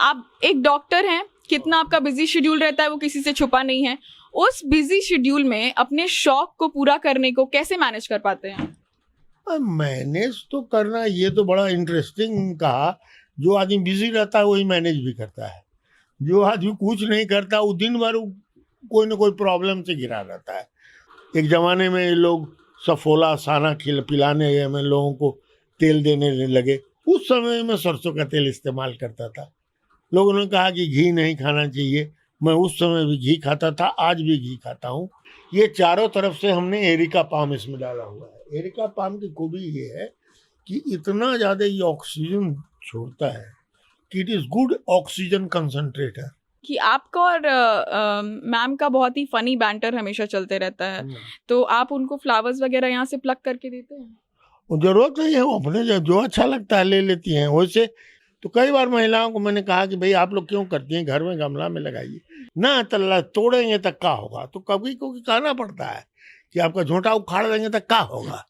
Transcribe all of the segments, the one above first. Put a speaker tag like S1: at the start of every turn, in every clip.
S1: आप एक डॉक्टर हैं, कितना आपका बिजी शेड्यूल रहता है वो किसी से छुपा नहीं है। उस बिजी शेड्यूल में अपने शौक को पूरा करने को कैसे मैनेज कर पाते हैं?
S2: मैनेज तो करना, ये तो बड़ा इंटरेस्टिंग कहा। जो आदमी बिजी रहता है वही मैनेज भी करता है। जो आदमी कुछ नहीं करता वो दिन भर कोई ना कोई प्रॉब्लम से घिरा रहता है। एक ज़माने में ये लोग सफोला साना पिलाने में लोगों को तेल देने लगे। उस समय मैं सरसों का तेल इस्तेमाल करता था। लोगों ने कहा कि घी नहीं खाना चाहिए। मैं उस समय भी घी खाता था, आज भी घी खाता हूँ। ये चारों तरफ से हमने एरिका पाम इसमें डाला हुआ है। एरिका पाम की खूबी ये है कि इतना ज़्यादा ये ऑक्सीजन छोड़ता है कि it is good oxygen concentrator.
S1: कि आपका और मैम का बहुत ही फनी बैंटर हमेशा चलते रहता है, तो आप उनको फ्लावर्स वगैरह यहाँ से प्लग करके देते हैं?
S2: जरूरत नहीं है, वो अपने जो अच्छा लगता है ले लेती हैं। वैसे तो कई बार महिलाओं को मैंने कहा कि भाई आप लोग क्यों करती हैं, घर में गमला में लगाइए ना, तल्ला तोड़ेंगे तक का होगा। तो कभी को कहना पड़ता है कि आपका झोंटा उखाड़ देंगे तक का होगा।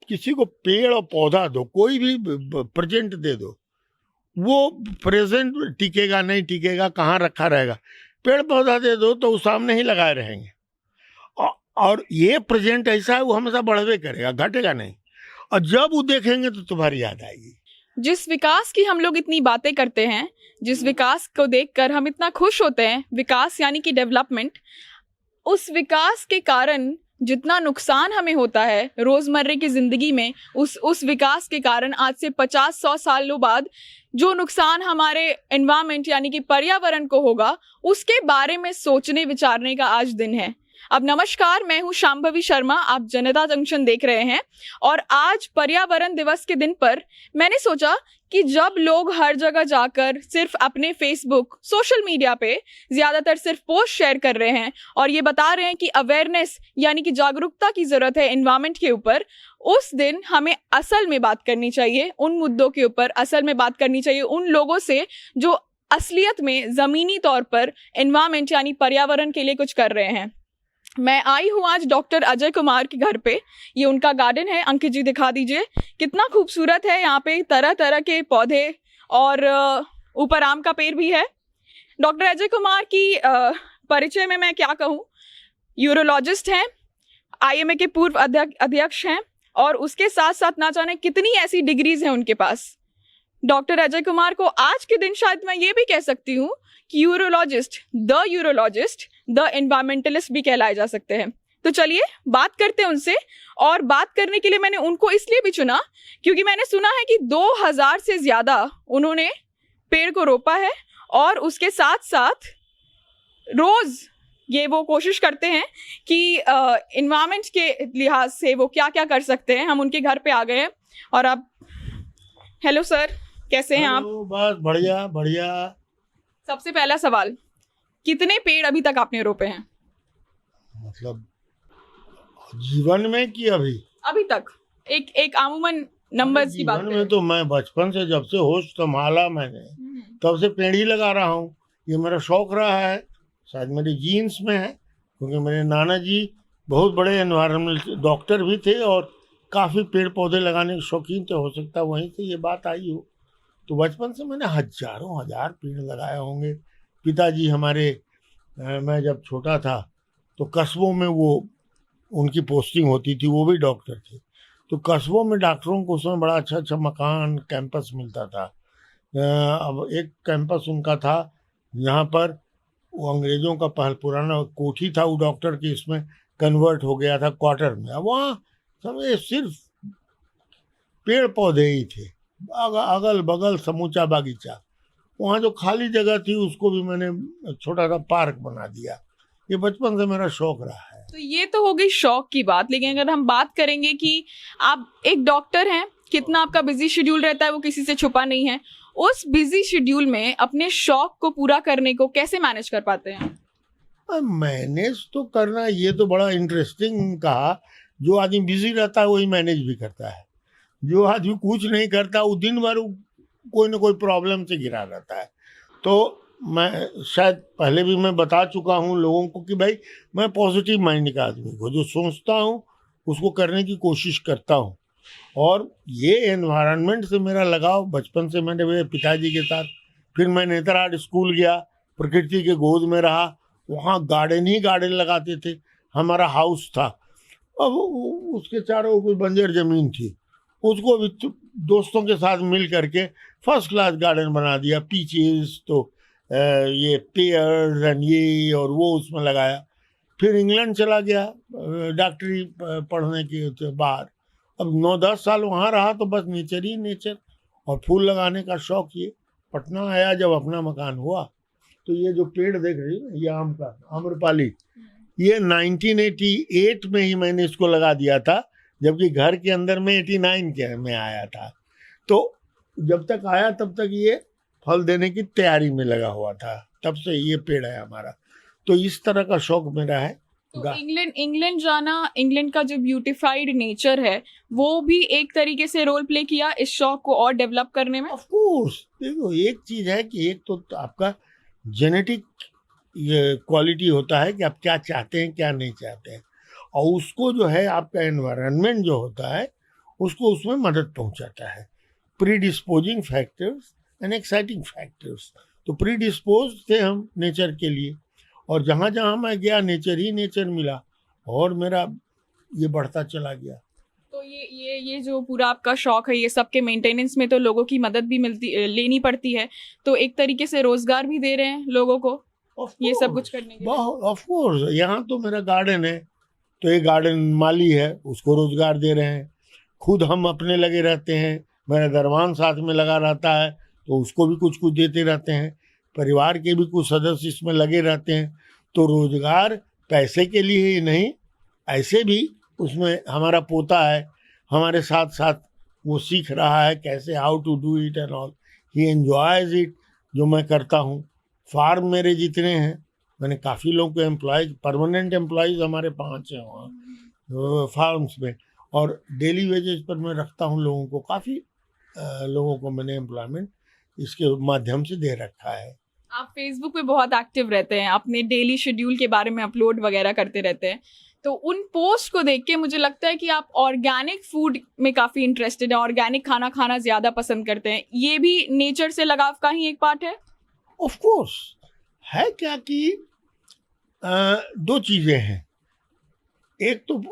S2: किसी को पेड़ और पौधा दो, कोई भी प्रेजेंट दे दो, वो प्रेजेंट टिकेगा नहीं टिकेगा, कहाँ रखा रहेगा। पेड़ पौधा दे दो तो वो सामने ही लगाए रहेंगे। और ये प्रेजेंट ऐसा है, वो हमेशा बढ़वे करेगा, घटेगा नहीं। और जब वो देखेंगे तो तुम्हारी याद आएगी।
S1: जिस विकास की हम लोग इतनी बातें करते हैं, जिस विकास को देखकर हम इतना खुश होते हैं, विकास यानी कि डेवलपमेंट, उस विकास के कारण जितना नुकसान हमें होता है रोजमर्रे की जिंदगी में, उस विकास के कारण आज से 50-100 सालों बाद जो नुकसान हमारे एनवायरमेंट यानी कि पर्यावरण को होगा, उसके बारे में सोचने विचारने का आज दिन है। अब नमस्कार, मैं हूं शांभवी शर्मा, आप जनता जंक्शन देख रहे हैं। और आज पर्यावरण दिवस के दिन पर मैंने सोचा कि जब लोग हर जगह जाकर सिर्फ अपने फेसबुक, सोशल मीडिया पे ज्यादातर सिर्फ पोस्ट शेयर कर रहे हैं और ये बता रहे हैं कि अवेयरनेस यानी कि जागरूकता की जरूरत है एनवायरमेंट के ऊपर, उस दिन हमें असल में बात करनी चाहिए उन मुद्दों के ऊपर, असल में बात करनी चाहिए उन लोगों से जो असलियत में जमीनी तौर पर एनवायरमेंट यानी पर्यावरण के लिए कुछ कर रहे हैं। मैं आई हूँ आज डॉक्टर अजय कुमार के घर पे। ये उनका गार्डन है। अंकित जी दिखा दीजिए, कितना खूबसूरत है। यहाँ पे तरह तरह के पौधे और ऊपर आम का पेड़ भी है। डॉक्टर अजय कुमार की परिचय में मैं क्या कहूँ, यूरोलॉजिस्ट हैं, IMA के पूर्व अध्यक्ष हैं और उसके साथ साथ ना जाने कितनी ऐसी डिग्रीज हैं उनके पास। डॉक्टर अजय कुमार को आज के दिन शायद मैं ये भी कह सकती हूँ कि यूरोलॉजिस्ट, द एनवायरमेंटलिस्ट भी कहलाए जा सकते हैं। तो चलिए बात करते हैं उनसे। और बात करने के लिए मैंने उनको इसलिए भी चुना क्योंकि मैंने सुना है कि 2000 से ज्यादा उन्होंने पेड़ को रोपा है और उसके साथ साथ रोज ये वो कोशिश करते हैं कि एनवायरमेंट के लिहाज से वो क्या क्या कर सकते हैं। हम उनके घर पे आ गए हैं और अब हेलो सर, कैसे हैं आप?
S2: बस बढ़िया बढ़िया।
S1: सबसे पहला सवाल, कितने पेड़ अभी तक आपने रोपे हैं?
S2: मतलब जीवन में कि अभी
S1: तक एक आमूमन नंबर्स की बात
S2: जीवन में तो मैं बचपन से, जब से होश संभाला मैंने, तब से पेड़ ही लगा रहा हूँ। ये मेरा शौक रहा है, शायद मेरे जीन्स में है, क्योंकि मेरे नाना जी बहुत बड़े एनवायरमेंटल डॉक्टर भी थे और काफ़ी पेड़ पौधे लगाने के शौकीन थे। हो सकता है वहीं से ये बात आई हो। तो बचपन से मैंने हजारों हजार पेड़ लगाए होंगे। पिताजी हमारे, मैं जब छोटा था तो कस्बों में वो उनकी पोस्टिंग होती थी, वो भी डॉक्टर थे। तो कस्बों में डॉक्टरों को उसमें बड़ा अच्छा अच्छा मकान, कैंपस मिलता था। अब एक कैंपस उनका था यहाँ पर, वो अंग्रेज़ों का पुराना कोठी था, वो डॉक्टर की इसमें कन्वर्ट हो गया था क्वार्टर में। अब वहाँ समझे सिर्फ पेड़ पौधे ही थे, अगल बगल समूचा बागीचा। वहाँ जो खाली जगह थी उसको भी मैंने छोटा सा पार्क बना दिया। ये बचपन से मेरा शौक रहा है।
S1: तो ये तो हो गई शौक की बात, लेकिन अगर हम बात करेंगे कि आप एक डॉक्टर हैं, कितना आपका बिजी शेड्यूल रहता है वो किसी से छुपा नहीं है। उस बिजी शेड्यूल में अपने शौक को पूरा करने को कैसे मैनेज कर पाते हैं?
S2: मैनेज तो करना, ये तो बड़ा इंटरेस्टिंग कहा। जो आदमी बिजी रहता है वही मैनेज भी करता है। जो आदमी कुछ नहीं करता वो दिन भर कोई ना कोई प्रॉब्लम से घिरा रहता है। तो मैं शायद पहले भी मैं बता चुका हूँ लोगों को कि भाई मैं पॉजिटिव माइंड का आदमी को, जो सोचता हूँ उसको करने की कोशिश करता हूँ। और ये एनवायरनमेंट से मेरा लगाव बचपन से, मैंने मेरे पिताजी के साथ फिर मैं नेतरहाट स्कूल गया, प्रकृति के गोद में रहा, वहाँ गार्डन ही गार्डन लगाते थे। हमारा हाउस था, अब उसके चारों कोई बंजर जमीन थी, उसको भी दोस्तों के साथ मिल करके फर्स्ट क्लास गार्डन बना दिया। पीचेस तो ये पेयर्स एंड ये और वो उसमें लगाया। फिर इंग्लैंड चला गया डॉक्टरी पढ़ने के बाद। अब 9-10 साल वहाँ रहा तो बस नेचर ही नेचर, और फूल लगाने का शौक। ये पटना आया जब अपना मकान हुआ, तो ये जो पेड़ देख रही है ये आम का आम्रपाली, ये 1988 में ही मैंने इसको लगा दिया था, जबकि घर के अंदर में 89 के में आया था। तो जब तक आया तब तक ये फल देने की तैयारी में लगा हुआ था, तब से ये पेड़ है हमारा। तो इस तरह का शौक मेरा है।
S1: तो इंग्लैंड जाना, इंग्लैंड का जो ब्यूटिफाइड नेचर है वो भी एक तरीके से रोल प्ले किया इस शौक को और डेवलप करने में?
S2: ऑफ कोर्स, देखो एक चीज है कि एक तो आपका जेनेटिक ये क्वालिटी होता है कि आप क्या चाहते हैं क्या नहीं चाहते हैं, और उसको जो है आपका एनवायरनमेंट जो होता है उसको उसमें मदद पहुंचाता है। प्रीडिस्पोजिंग फैक्टर्स एंड एक्साइटिंग फैक्टर्स। तो प्रीडिस्पोज थे हम नेचर के लिए, और जहाँ जहाँ मैं गया नेचर ही नेचर मिला, और मेरा ये बढ़ता चला गया।
S1: तो ये जो पूरा आपका शौक है, ये सबके मेंटेनेंस में तो लोगों की मदद भी लेनी पड़ती है, तो एक तरीके से रोजगार भी दे रहे हैं लोगों को ये सब कुछ करने के लिए?
S2: ऑफ कोर्स, यहाँ तो मेरा गार्डन है, तो एक गार्डन माली है, उसको रोजगार दे रहे हैं। खुद हम अपने लगे रहते हैं, मेरा दरवान साथ में लगा रहता है, तो उसको भी कुछ कुछ देते रहते हैं। परिवार के भी कुछ सदस्य इसमें लगे रहते हैं। तो रोजगार पैसे के लिए ही नहीं, ऐसे भी उसमें हमारा पोता है हमारे साथ साथ, वो सीख रहा है कैसे how to do it and all, he enjoys it जो मैं करता हूँ। फार्म मेरे जितने हैं, मैंने काफ़ी लोगों को एम्प्लॉयज, परमानेंट एम्प्लॉयज हमारे 5 हैं वहाँ फार्म्स में, और डेली वेजेस पर मैं रखता हूँ लोगों को। काफ़ी लोगों को मैंने एम्प्लॉयमेंट इसके माध्यम से दे रखा है।
S1: आप फेसबुक पे बहुत एक्टिव रहते हैं, अपने डेली शेड्यूल के बारे में अपलोड वगैरह करते रहते हैं, तो उन पोस्ट को देख के मुझे लगता है कि आप ऑर्गेनिक फूड में काफ़ी इंटरेस्टेड हैं, ऑर्गेनिक खाना खाना ज़्यादा पसंद करते हैं। ये भी नेचर से लगाव का ही एक पार्ट है?
S2: ऑफ कोर्स है। क्या कि 2 चीज़ें हैं। एक तो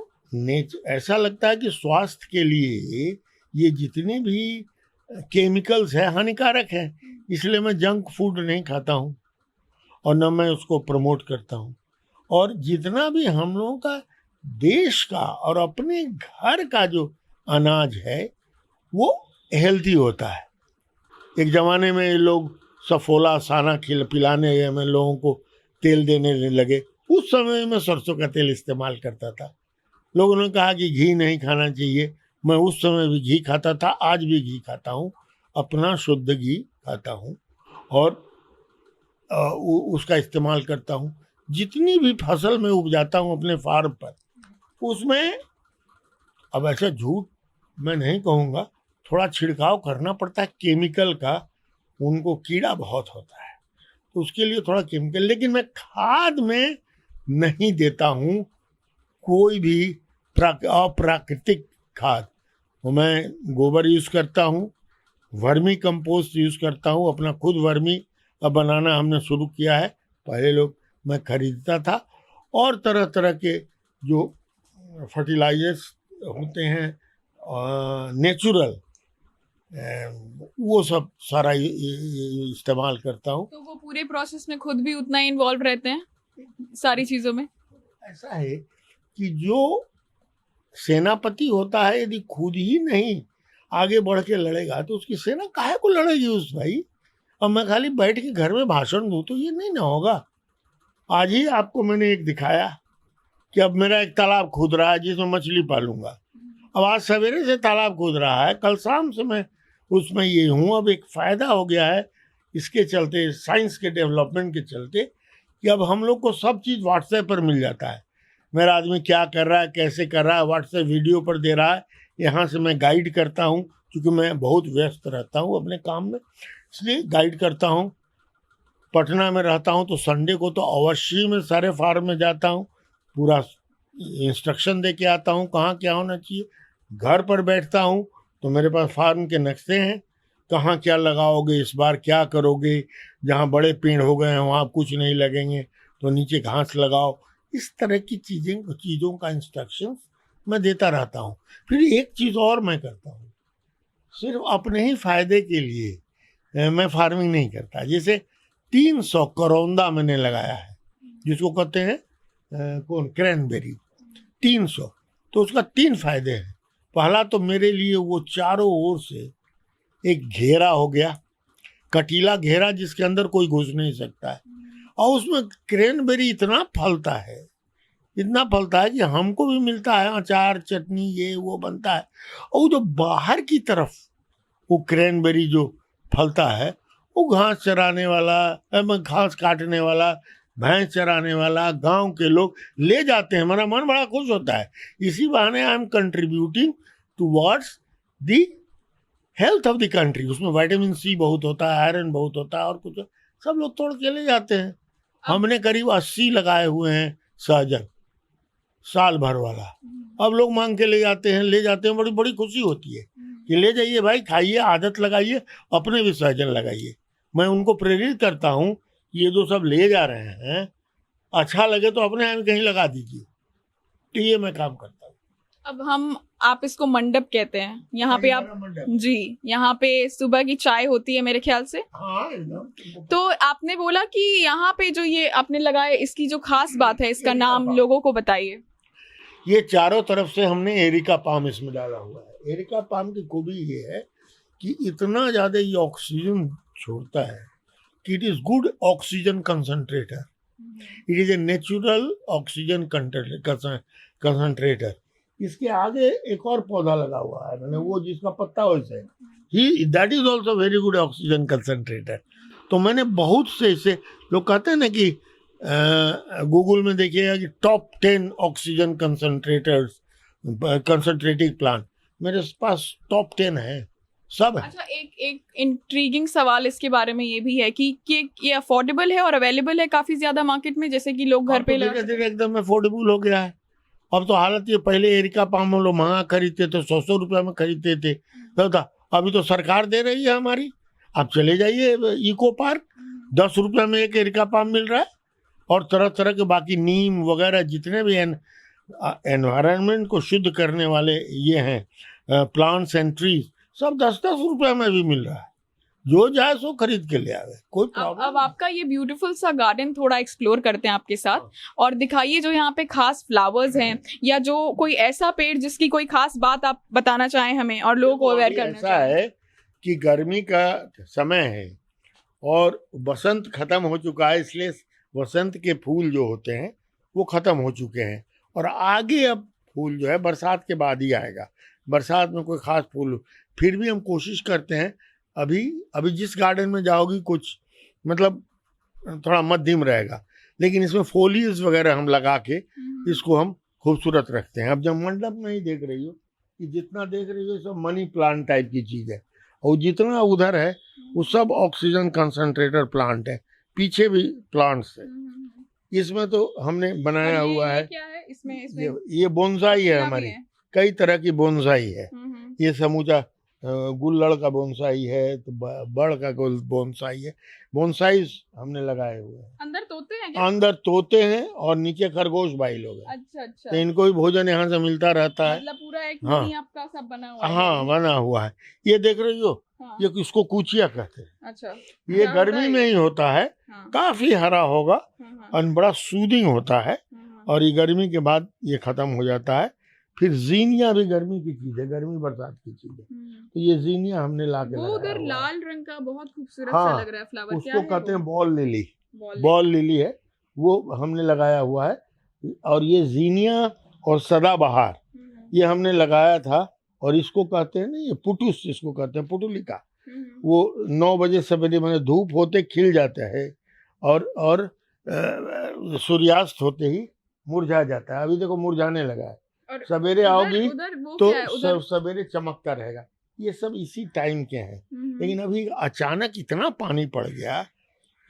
S2: ऐसा लगता है कि स्वास्थ्य के लिए ये जितने भी केमिकल्स है हानिकारक है, इसलिए मैं जंक फूड नहीं खाता हूँ और न मैं उसको प्रमोट करता हूँ। और जितना भी हम लोगों का देश का और अपने घर का जो अनाज है वो हेल्थी होता है। एक ज़माने में ये लोग सफोला साना पिलाने में लोगों को तेल देने लगे, उस समय मैं सरसों का तेल इस्तेमाल करता था। लोगों ने कहा कि घी नहीं खाना चाहिए, मैं उस समय भी घी खाता था, आज भी घी खाता हूँ, अपना शुद्ध घी खाता हूँ और उसका इस्तेमाल करता हूँ। जितनी भी फसल मैं उपजाता हूँ अपने फार्म पर, उसमें अब ऐसा झूठ मैं नहीं कहूँगा, थोड़ा छिड़काव करना पड़ता है केमिकल का, उनको कीड़ा बहुत होता है तो उसके लिए थोड़ा केमिकल, लेकिन मैं खाद में नहीं देता हूँ कोई भी अप्राकृतिक खाद। वो मैं गोबर यूज़ करता हूँ, वर्मी कंपोस्ट यूज़ करता हूँ, अपना खुद वर्मी अब बनाना हमने शुरू किया है। पहले लोग मैं खरीदता था, और तरह तरह के जो फर्टिलाइजर्स होते हैं नेचुरल, वो सब सारा इस्तेमाल करता हूँ।
S1: तो वो पूरे प्रोसेस में खुद भी उतना इन्वॉल्व रहते हैं सारी चीज़ों में?
S2: ऐसा है कि जो सेनापति होता है यदि खुद ही नहीं आगे बढ़ के लड़ेगा तो उसकी सेना काहे को लड़ेगी उस भाई। अब मैं खाली बैठ के घर में भाषण दूँ तो ये नहीं ना होगा। आज ही आपको मैंने एक दिखाया कि अब मेरा एक तालाब खोद रहा है जिसमें मछली पालूंगा। अब आज सवेरे से तालाब खोद रहा है, कल शाम से मैं उसमें ये हूँ। अब एक फ़ायदा हो गया है इसके चलते, साइंस के डेवलपमेंट के चलते, कि अब हम लोग को सब चीज़ व्हाट्सएप पर मिल जाता है। मेरा आदमी क्या कर रहा है, कैसे कर रहा है, व्हाट्सएप वीडियो पर दे रहा है। यहाँ से मैं गाइड करता हूँ, क्योंकि मैं बहुत व्यस्त रहता हूँ अपने काम में, इसलिए गाइड करता हूँ। पटना में रहता हूँ तो संडे को तो अवश्य मैं सारे फार्म में जाता हूँ, पूरा इंस्ट्रक्शन दे के आता हूँ कहाँ क्या होना चाहिए। घर पर बैठता हूँ तो मेरे पास फार्म के नक्शे हैं, कहाँ क्या लगाओगे, इस बार क्या करोगे, जहाँ बड़े पेड़ हो गए हैं वहाँ कुछ नहीं लगेंगे तो नीचे घास लगाओ। इस तरह की चीज़ों का इंस्ट्रक्शन मैं देता रहता हूँ। फिर एक चीज़ और मैं करता हूँ, सिर्फ अपने ही फायदे के लिए मैं फार्मिंग नहीं करता। जैसे 300 करौंदा मैंने लगाया है, जिसको कहते हैं कौन क्रैनबेरी, 300। तो उसका 3 फायदे हैं। पहला तो मेरे लिए वो चारों ओर से एक घेरा हो गया, कटीला घेरा जिसके अंदर कोई घुस नहीं सकता है। और उसमें क्रैनबेरी इतना फलता है कि हमको भी मिलता है, अचार चटनी ये वो बनता है। और जो बाहर की तरफ वो क्रैनबेरी जो फलता है, वो घास चराने वाला, घास काटने वाला, भैंस चराने वाला, गांव के लोग ले जाते हैं। मेरा मन बड़ा खुश होता है। इसी बहाने I am contributing towards the health of the country. उसमें विटामिन सी बहुत होता है, आयरन बहुत होता है, और कुछ सब लोग तोड़ के ले जाते हैं। हमने करीब 80 लगाए हुए हैं सहजन, साल भर वाला। अब लोग मांग के ले जाते हैं, बड़ी बड़ी खुशी होती है कि ले जाइए भाई, खाइए, आदत लगाइए, अपने भी सहजन लगाइए। मैं उनको प्रेरित करता हूँ, ये जो सब ले जा रहे हैं, अच्छा लगे तो अपने यहाँ कहीं लगा दीजिए। तो ये मैं काम करता हूँ।
S1: अब आप इसको मंडप कहते हैं, यहाँ पे आप जी, यहाँ पे सुबह की चाय होती है मेरे ख्याल से।
S2: हाँ एकदम।
S1: तो आपने बोला कि यहाँ पे जो ये आपने लगाया, इसकी जो खास बात है, इसका नाम लोगों को बताइए।
S2: ये चारों तरफ से हमने एरिका पाम इसमें डाला हुआ है। एरिका पाम की खूबी ये है कि इतना ज़्यादा ये ऑक्सीजन छोड़ता है कि it is good oxygen concentrator. It is a natural oxygen concentrator. इसके आगे एक और पौधा लगा हुआ है मैंने, वो जिसका पत्ता वैसे ही, that is also very good oxygen concentrator. तो मैंने बहुत से ऐसे, लोग कहते हैं ना कि गूगल में देखिएगा कि टॉप 10 ऑक्सीजन कंसंट्रेटिंग प्लांट, मेरे पास टॉप 10 है, सब है।
S1: अच्छा, एक इंट्रीगिंग सवाल इसके बारे में ये भी है कि ये अफोर्डेबल है और अवेलेबल है काफी ज्यादा मार्केट में, जैसे कि लोग घर पे
S2: धीरे धीरे एकदम अफोर्डेबल हो गया है। अब तो हालत ये, पहले एरिका पाम हम लोग महंगा खरीदते थे, 100 रुपया में खरीदते थे, तो था। अभी तो सरकार दे रही है हमारी। आप चले जाइए इको पार्क, 10 रुपया में एक एरिका पाम मिल रहा है। और तरह तरह के बाकी नीम वगैरह जितने भी एनवायरनमेंट को शुद्ध करने वाले ये हैं प्लांट्स एंड ट्रीज, सब 10-10 रुपया में भी मिल रहा है। जो जाए सो खरीद के ले आवे, कोई प्रॉब्लम।
S1: अब आपका ये ब्यूटीफुल सा गार्डन थोड़ा एक्सप्लोर करते हैं आपके साथ, और दिखाइए जो यहाँ पे खास फ्लावर्स हैं, या जो कोई ऐसा पेड़ जिसकी कोई खास बात आप बताना चाहें हमें और लोगों को अवेयर करना
S2: ऐसा है कि गर्मी का समय है और बसंत खत्म हो चुका है, इसलिए वसंत के फूल जो होते हैं वो खत्म हो चुके हैं। और आगे अब फूल जो है बरसात के बाद ही आएगा। बरसात में कोई खास फूल, फिर भी हम कोशिश करते हैं। अभी जिस गार्डन में जाओगी कुछ मतलब थोड़ा मध्यम रहेगा, लेकिन इसमें फोलियज वगैरह हम लगा के इसको हम खूबसूरत रखते हैं। अब जब मंडप में ही देख रही हो कि जितना देख रही हो सब मनी प्लांट टाइप की चीज़ है, और जितना उधर है वो सब ऑक्सीजन कंसंट्रेटर प्लांट है। पीछे भी प्लांट्स है। इसमें तो हमने बनाया हुआ है,
S1: क्या है इसमें
S2: ये बोनसाई है हमारी, कई तरह की बोनसाई है। ये समूचा गुल्लड़ का बोनसाई है, तो बड़ का बोनसाई है। बोनसाई हमने लगाए हुए हैं।
S1: अंदर तोते हैं क्या?
S2: अंदर तोते हैं और नीचे खरगोश भाई लोग हैं।
S1: अच्छा।
S2: तो इनको भी भोजन यहाँ से मिलता रहता है।
S1: मतलब पूरा एक
S2: हाँ,
S1: मिनी आपका सब बना हुआ है।
S2: हाँ बना हुआ है। ये देख रही हो,
S1: हाँ।
S2: ये इसको कूचिया कहते हैं।
S1: अच्छा,
S2: ये गर्मी में ही होता है।
S1: हाँ।
S2: काफी हरा होगा और बड़ा सूदिंग होता है। और ये गर्मी के बाद ये खत्म हो जाता है। फिर जीनिया भी गर्मी की चीज है, गर्मी बरसात की चीज है। तो ये जीनिया हमने ला के
S1: वो उधर लाल रंग का बहुत खूबसूरत
S2: हाँ,
S1: सा लग रहा है फ्लावर,
S2: उसको कहते हैं बॉल लिली।
S1: बॉल
S2: लिली है वो, हमने लगाया हुआ है। और ये जीनिया और सदाबहार ये हमने लगाया था। और इसको कहते हैं ना, ये पुटुस, इसको कहते हैं पुटुलिका। वो 9 बजे सवेरे में धूप होते खिल जाता है और सूर्यास्त होते ही मुरझा जाता है। अभी देखो मुरझाने लगा है। सवेरे आओगी तो सवेरे चमकता रहेगा। ये सब इसी टाइम के हैं। लेकिन अभी अचानक इतना पानी पड़ गया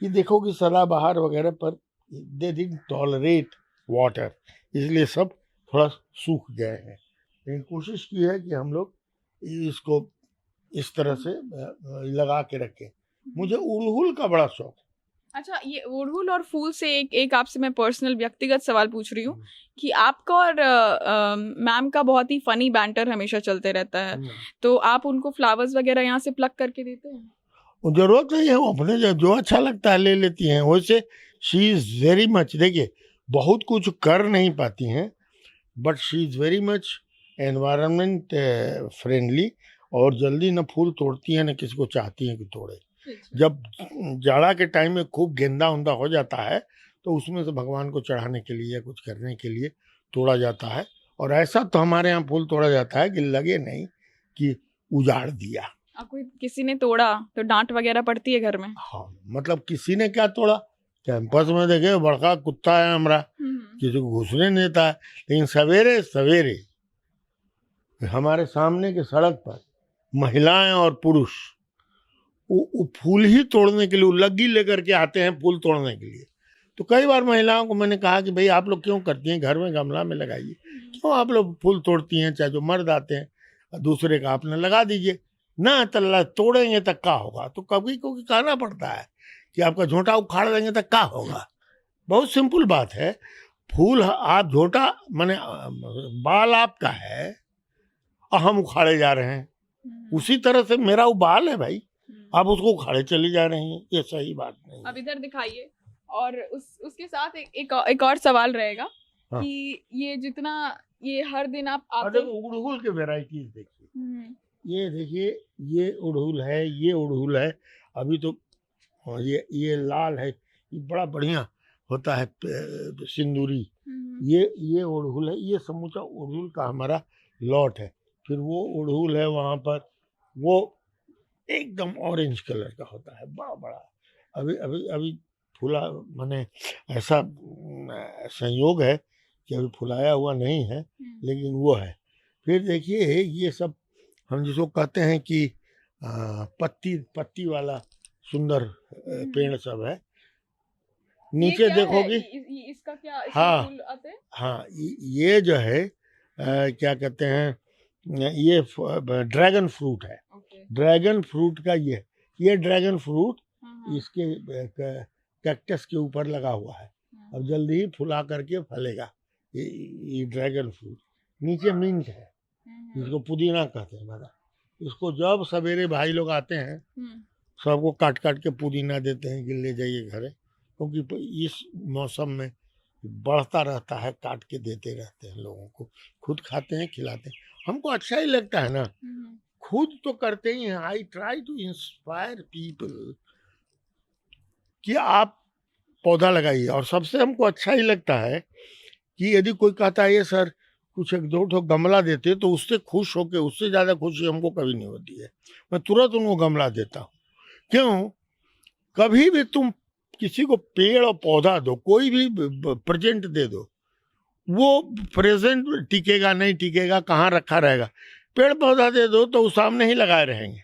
S2: कि देखो कि सदाबहार वगैरह पर दे डिडंट टॉलरेट वाटर, इसलिए सब थोड़ा सूख गए हैं। लेकिन कोशिश की है कि हम लोग इसको इस तरह से लगा के रखे। मुझे उड़हुल का बड़ा शौक है।
S1: अच्छा, ये उड़हुल और फूल से एक आपसे मैं पर्सनल व्यक्तिगत सवाल पूछ रही हूँ कि आपका और मैम का बहुत ही फनी बैंटर हमेशा चलते रहता है, तो आप उनको फ्लावर्स वगैरह यहाँ से प्लग करके देते हैं?
S2: जरूरत नहीं है, वो अपने जो अच्छा लगता है ले लेती हैं। वैसे शी इज़ वेरी मच, देखिए बहुत कुछ कर नहीं पाती हैं, but she is very much environment friendly, और जल्दी न फूल तोड़ती हैं न किसी को चाहती हैं कि तोड़े। जब जाड़ा के टाइम में खूब गेंदा उंदा हो जाता है तो उसमें से भगवान को चढ़ाने के लिए या कुछ करने के लिए तोड़ा जाता है, और ऐसा तो हमारे यहाँ फूल तोड़ा जाता है कि लगे नहीं कि उजाड़ दिया।
S1: आपको किसी ने तोड़ा तो डांट वगैरह पड़ती है घर में?
S2: हाँ, मतलब किसी ने क्या तोड़ा, कैंपस में देखे बड़का कुत्ता है हमारा, किसी को घुसने नहीं देता है, लेकिन सवेरे सवेरे हमारे सामने के सड़क पर महिलाएं और पुरुष वो फूल ही तोड़ने के लिए, लग्गी लेकर के आते हैं फूल तोड़ने के लिए। तो कई बार महिलाओं को मैंने कहा कि भाई आप लोग क्यों करती हैं, घर में गमला में लगाइए, क्यों आप लोग फूल तोड़ती हैं? चाहे जो मर्द आते हैं दूसरे का आपने लगा दीजिए ना, तल्ला तोड़ेंगे तक का होगा। तो कभी को कहना पड़ता है कि आपका झोंटा उखाड़ देंगे तक का होगा। बहुत सिंपल बात है, फूल आप झोंटा माने बाल आपका है और हम उखाड़े जा रहे हैं, उसी तरह से मेरा वो बाल है भाई, आप उसको उखाड़े चली जा रही हैं, ये सही बात नहीं।
S1: अब इधर दिखाइए, और उसके साथ एक और सवाल रहेगा।
S2: हाँ।
S1: कि ये जितना ये हर दिन आप आते
S2: देखो उड़हुल के वेराइटीज देखिए, ये देखिए ये उड़हुल है, ये उड़हुल है, अभी तो ये लाल है, ये बड़ा बढ़िया होता है सिंदूरी, ये उड़हुल है, ये समूचा उड़हुल का हमारा लॉट है। फिर वो उड़हुल है वहाँ पर, वो एकदम ऑरेंज कलर का होता है, बड़ा बड़ा, अभी फूला, माने ऐसा संयोग है कि अभी फुलाया हुआ नहीं है, लेकिन वो है। फिर देखिए ये सब हम जिसको कहते हैं कि पत्ती वाला सुंदर पेड़ सब है। नीचे देखोगी,
S1: इसका क्या
S2: हाँ
S1: फूल आते हैं? हाँ,
S2: ये जो है क्या कहते हैं, ये ड्रैगन फ्रूट है। ड्रैगन फ्रूट का ये ड्रैगन फ्रूट इसके कैक्टस के ऊपर लगा हुआ है, अब जल्दी ही फुला करके फलेगा ये ड्रैगन फ्रूट। नीचे मिंट है, जिसको पुदीना कहते हैं बड़ा, इसको जब सवेरे भाई लोग आते हैं सबको काट काट के पुदीना देते हैं कि ले जाइए घरे, क्योंकि इस मौसम में बढ़ता रहता है, काट के देते रहते हैं लोगों को, खुद खाते हैं खिलाते हैं, हमको अच्छा ही लगता है ना, खुद तो करते ही हैं। I try to inspire people कि आप पौधा लगाइए, और सबसे हमको अच्छा ही लगता है कि यदि कोई कहता है ये सर कुछ एक दो ठो गमला देते, तो उससे खुश होके, उससे ज़्यादा खुशी हमको कभी नहीं होती है। मैं तुरंत उनको गमला देता हूँ। क्यों? कभी भी तुम किसी को पेड़ और पौधा दो, कोई भी प्रेजेंट दे दो, वो प्रेजेंट टिकेगा नहीं टिकेगा, कहाँ रखा रहेगा। पेड़ पौधा दे दो तो वो सामने ही लगाए रहेंगे,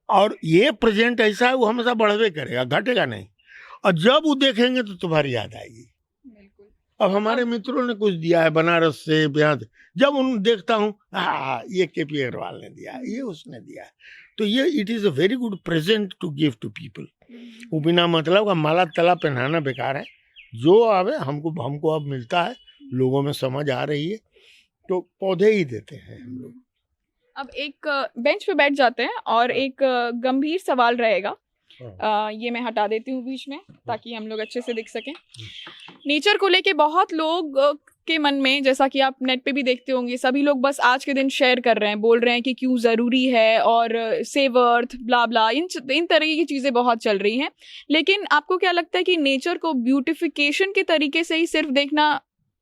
S2: और ये प्रेजेंट ऐसा है वो हमेशा बढ़वे करेगा, घटेगा नहीं, और जब वो देखेंगे तो तुम्हारी याद आएगी। अब हमारे मित्रों ने कुछ दिया है बनारस से, यहाँ से, जब उन देखता हूँ हाँ ये केपी अग्रवाल ने दिया है, ये उसने दिया है, तो ये it is a very good present to give to people. वो बिना मतलब का माला तला पहनाना बेकार है, जो आवे हमको अब मिलता है, लोगों में समझ आ रही है, तो पौधे ही देते हैं हम लोग।
S1: अब एक बेंच पे बैठ जाते हैं, और एक गंभीर सवाल रहेगा, ये मैं हटा देती हूँ बीच में ताकि हम लोग अच्छे से दिख सकें। नेचर को लेके बहुत लोग के मन में, जैसा कि आप नेट पे भी देखते होंगे, सभी लोग बस आज के दिन शेयर कर रहे हैं, बोल रहे हैं कि क्यों ज़रूरी है, और सेव अर्थ ब्ला ब्ला, इन तरह की चीज़ें बहुत चल रही हैं। लेकिन आपको क्या लगता है कि नेचर को ब्यूटिफिकेशन के तरीके से ही सिर्फ देखना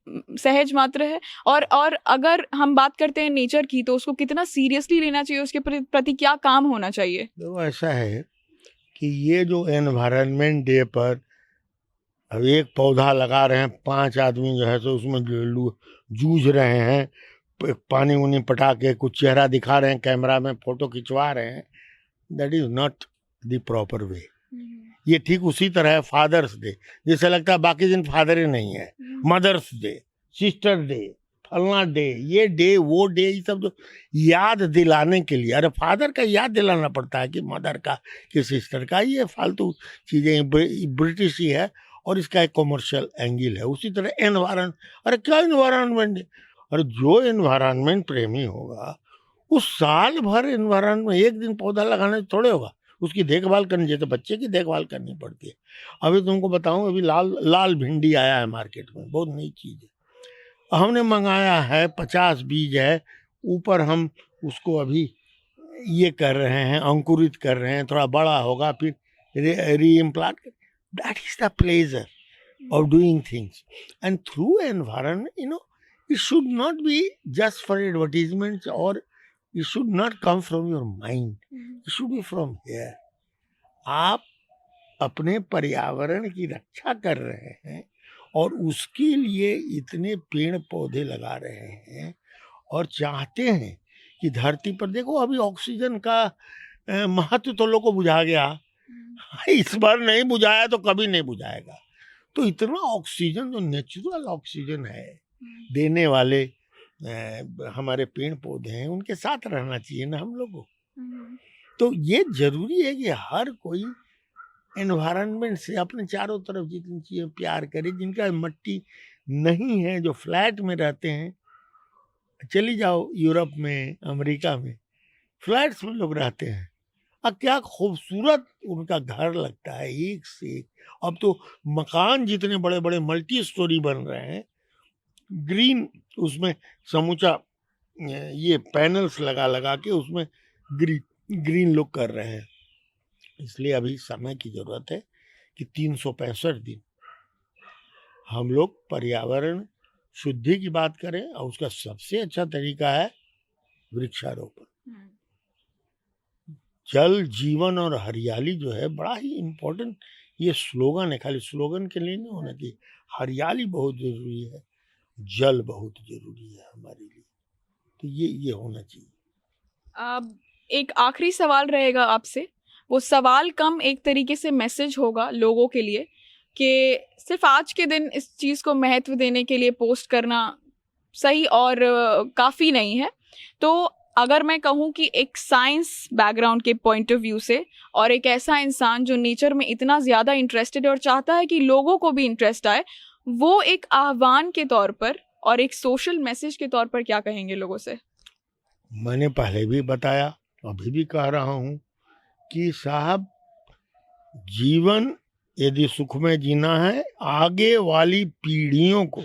S1: सहज मात्र है, और अगर हम बात करते हैं नेचर की, तो उसको कितना सीरियसली लेना चाहिए, उसके प्रति क्या काम होना चाहिए?
S2: तो ऐसा है कि ये जो एनवायरनमेंट डे पर अब एक पौधा लगा रहे हैं, 5 आदमी जो है तो उसमें जूझ रहे हैं, पानी उनी पटा के कुछ चेहरा दिखा रहे हैं, कैमरा में फोटो खिंचवा रहे हैं, that is not the proper way. ये ठीक उसी तरह है फादर्स डे, जैसे लगता है बाकी दिन फादर ही नहीं है, मदर्स डे, सिस्टर डे, फलना डे, ये डे वो डे, ये सब जो याद दिलाने के लिए, अरे फादर का याद दिलाना पड़ता है कि मदर का कि सिस्टर का, ये फालतू चीज़ें ब्रिटिश ही है और इसका एक कॉमर्शियल एंगल है। उसी तरह एनवायरनमेंट, अरे क्या एनवायरनमेंट है, अरे जो एनवायरनमेंट प्रेमी होगा उस साल भर एनवायरनमेंट में एक दिन पौधा लगाने से थोड़े होगा, उसकी देखभाल करनी चाहिए, तो बच्चे की देखभाल करनी पड़ती है। अभी तुमको बताऊं, अभी लाल लाल भिंडी आया है मार्केट में, बहुत नई चीज़ है, हमने मंगाया है, 50 बीज है, ऊपर हम उसको अभी ये कर रहे हैं, अंकुरित कर रहे हैं, थोड़ा बड़ा होगा फिर reimplant. That is the pleasure of doing things, and through environment, it should not be just for advertisements, or it should not come from your mind, it should be from here. आप अपने पर्यावरण की रक्षा कर रहे हैं और उसके लिए इतने पेड़ पौधे लगा रहे हैं और चाहते हैं कि धरती पर, देखो अभी ऑक्सीजन का महत्व तो लोगों को बुझा गया, इस बार नहीं बुझाया तो कभी नहीं बुझाएगा। तो इतना ऑक्सीजन, जो नेचुरल ऑक्सीजन है देने वाले हमारे पेड़ पौधे हैं, उनके साथ रहना चाहिए ना हम लोगों को। तो ये जरूरी है कि हर कोई एनवायरनमेंट से अपने चारों तरफ जितनी चीजें प्यार करे, जिनका मिट्टी नहीं है, जो फ्लैट में रहते हैं, चली जाओ यूरोप में, अमेरिका में फ्लैट्स में लोग रहते हैं, अब क्या खूबसूरत उनका घर लगता है, एक से एक। अब तो मकान जितने बड़े बड़े मल्टी स्टोरी बन रहे हैं, ग्रीन, उसमें समूचा ये पैनल्स लगा लगा के उसमें ग्रीन लोग कर रहे हैं। इसलिए अभी समय की जरूरत है कि 365 दिन हम लोग पर्यावरण शुद्धि की बात करें, और उसका सबसे अच्छा तरीका है वृक्षारोपण। जल जीवन और हरियाली जो है बड़ा ही इम्पोर्टेंट ये स्लोगन है, खाली स्लोगन के लिए नहीं होना चाहिए। हरियाली बहुत जरूरी है, जल बहुत जरूरी है हमारे लिए, तो ये होना चाहिए।
S1: अब एक आखिरी सवाल रहेगा आपसे, वो सवाल कम एक तरीके से मैसेज होगा लोगों के लिए कि सिर्फ आज के दिन इस चीज़ को महत्व देने के लिए पोस्ट करना सही और काफ़ी नहीं है। तो अगर मैं कहूँ कि एक साइंस बैकग्राउंड के पॉइंट ऑफ व्यू से, और एक ऐसा इंसान जो नेचर में इतना ज़्यादा इंटरेस्टेड है और चाहता है कि लोगों को भी इंटरेस्ट आए, वो एक आह्वान के तौर पर और एक सोशल मैसेज के तौर पर क्या कहेंगे लोगों से?
S2: मैंने पहले भी बताया, अभी भी कह रहा हूँ कि साहब, जीवन यदि सुख में जीना है, आगे वाली पीढ़ियों को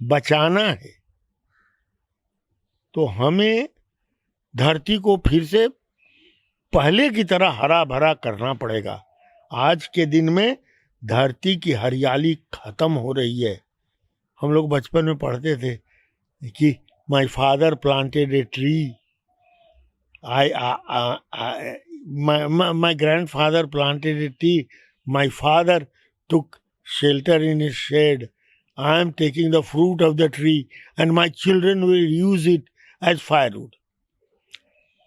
S2: बचाना है, तो हमें धरती को फिर से पहले की तरह हरा भरा करना पड़ेगा। आज के दिन में धरती की हरियाली खत्म हो रही है। हम लोग बचपन में पढ़ते थे कि my father planted a tree, my grandfather planted a tree, my father took shelter in his shade, I am taking the fruit of the tree and my children will use it as firewood.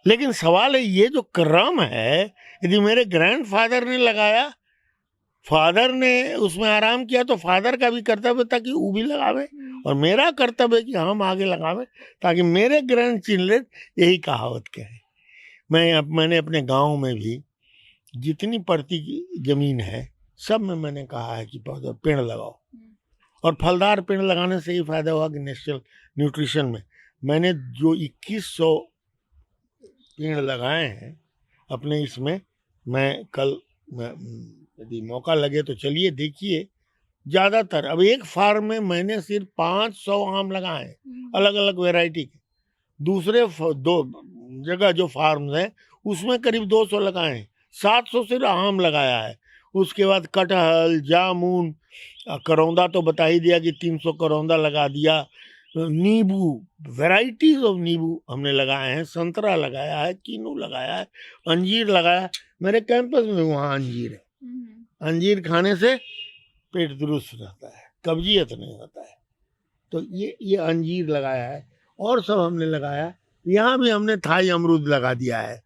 S2: लेकिन सवाल है, ये जो क्रम है, यदि मेरे grandfather ने लगाया, फादर ने उसमें आराम किया, तो फादर का भी कर्तव्य था कि वो भी लगावे, और मेरा कर्तव्य है कि हम आगे लगावे, ताकि मेरे ग्रैंड चिल्ड्रन यही कहावत कहे। मैंने अपने गांव में भी जितनी परती की जमीन है, सब में मैंने कहा है कि पौधा पेड़ लगाओ, और फलदार पेड़ लगाने से ही फायदा हुआ कि नेशनल न्यूट्रिशन में मैंने जो 2100 पेड़ लगाए हैं अपने इसमें, मैं कल यदि मौका लगे तो चलिए देखिए। ज़्यादातर अब एक फार्म में मैंने सिर्फ 500 आम लगाए हैं, अलग अलग वैरायटी के। दूसरे दो जगह जो फार्म्स हैं उसमें करीब 200 लगाए हैं, 700 सिर्फ आम लगाया है। उसके बाद कटहल, जामुन, करौंदा तो बता ही दिया कि 300 करौंदा लगा दिया, नींबू, वैराइटीज ऑफ नींबू हमने लगाए हैं, संतरा लगाया है, कीनू लगाया है, अंजीर लगाया है। मेरे कैंपस में वहाँ अंजीर है, अंजीर खाने से पेट दुरुस्त रहता है, कब्जियत नहीं होता है। तो ये अंजीर लगाया है, और सब हमने लगाया। यहाँ भी हमने थाई अमरूद लगा दिया है।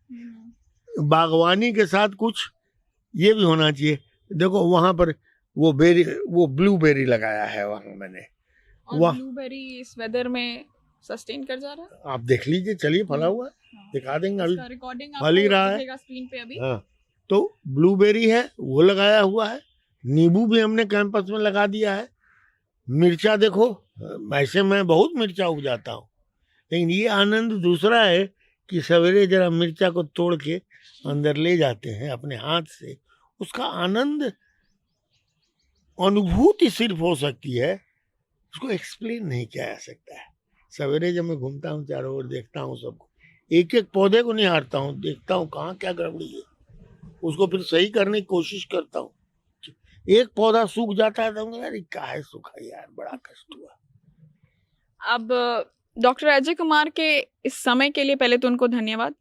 S2: बागवानी के साथ कुछ ये भी होना चाहिए। देखो वहाँ पर वो ब्लूबेरी लगाया है वहाँ मैंने।
S1: और ब्लूबेरी इस वेदर में सस्टेन कर जा रहा है।
S2: आप देख लीजिए, चलिए फला हुआ है,
S1: हाँ।
S2: दिखा देंगे अभी।
S1: इसका रिकॉर्डिंग
S2: फल ही रहा है।
S1: दिखेगा स्क्रीन पे अभी।
S2: हाँ, तो ब्लूबेरी है वो लगाया हुआ है, नींबू भी हमने कैंपस में लगा दिया है। मिर्चा देखो, वैसे मैं बहुत मिर्चा उपजाता हूँ, लेकिन ये आनंद दूसरा है कि सवेरे जरा मिर्चा को तोड़ के अंदर ले जाते हैं अपने हाथ से, उसका आनंद अनुभूति सिर्फ हो सकती है, उसको एक्सप्लेन नहीं किया जा सकता है। सवेरे जब मैं घूमता हूँ चारों ओर, देखता हूँ सबको, एक एक पौधे को निहारता हूँ, देखता हूँ कहाँ क्या गड़बड़ी है, उसको फिर सही करने की कोशिश करता हूँ। एक पौधा सूख जाता है तो यार काहे सूखा यार, बड़ा कष्ट हुआ।
S1: अब डॉक्टर अजय कुमार के इस समय के लिए पहले तो उनको धन्यवाद।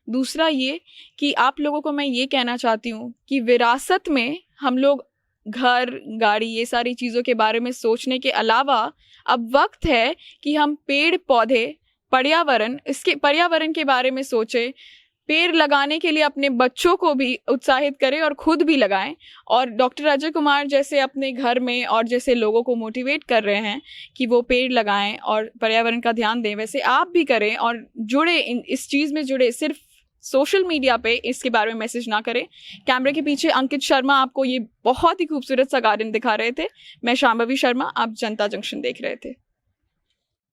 S1: दूसरा ये कि आप लोगों को मैं ये कहना चाहती हूँ कि विरासत में हम लोग घर, गाड़ी, ये सारी चीज़ों के बारे में सोचने के अलावा अब वक्त है कि हम पेड़ पौधे, पर्यावरण के बारे में सोचें। पेड़ लगाने के लिए अपने बच्चों को भी उत्साहित करें और खुद भी लगाएं। और डॉक्टर अजय कुमार जैसे अपने घर में और जैसे लोगों को मोटिवेट कर रहे हैं कि वो पेड़ लगाएं और पर्यावरण का ध्यान दें, वैसे आप भी करें और जुड़े, इस चीज़ में जुड़े। सिर्फ सोशल मीडिया पे इसके बारे में मैसेज ना करें। कैमरे के पीछे अंकित शर्मा आपको ये बहुत ही खूबसूरत सा गार्डन दिखा रहे थे। मैं शांभवी शर्मा, आप जनता जंक्शन देख रहे थे।